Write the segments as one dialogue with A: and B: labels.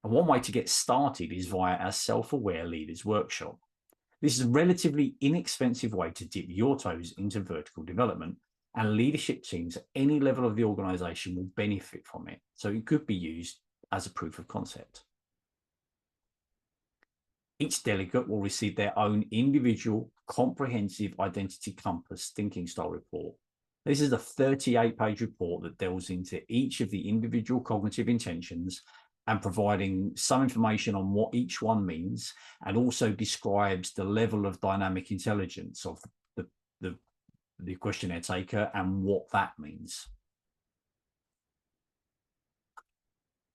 A: And one way to get started is via our Self-Aware Leaders Workshop. This is a relatively inexpensive way to dip your toes into vertical development, and leadership teams at any level of the organisation will benefit from it. So it could be used as a proof of concept. Each delegate will receive their own individual comprehensive identity compass thinking style report. This is a 38-page report that delves into each of the individual cognitive intentions and providing some information on what each one means, and also describes the level of dynamic intelligence of the questionnaire taker and what that means.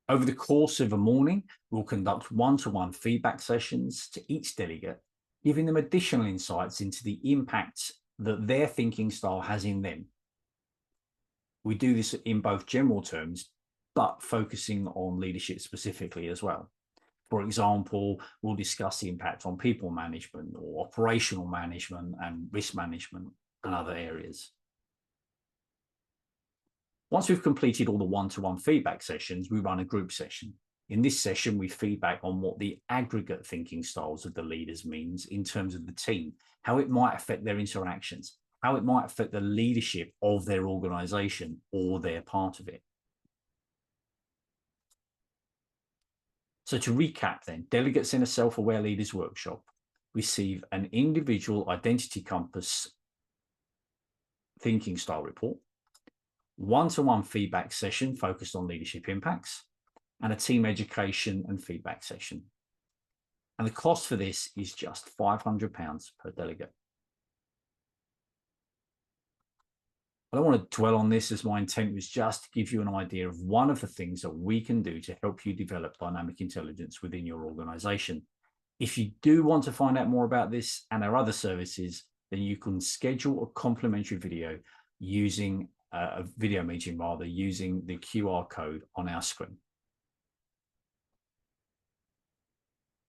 A: Over the course of a morning, we'll conduct one-to-one feedback sessions to each delegate, giving them additional insights into the impact that their thinking style has in them. We do this in both general terms, but focusing on leadership specifically as well. For example, we'll discuss the impact on people management or operational management and risk management and other areas. Once we've completed all the one-to-one feedback sessions, we run a group session. In this session, we feedback on what the aggregate thinking styles of the leaders means in terms of the team, how it might affect their interactions, how it might affect the leadership of their organisation or their part of it. So to recap then, delegates in a Self-Aware Leaders Workshop receive an individual identity compass thinking style report, one-to-one feedback session focused on leadership impacts, and a team education and feedback session. And the cost for this is just £500 per delegate. I don't want to dwell on this, as my intent was just to give you an idea of one of the things that we can do to help you develop dynamic intelligence within your organisation. If you do want to find out more about this and our other services, then you can schedule a complimentary video using a video meeting using the QR code on our screen.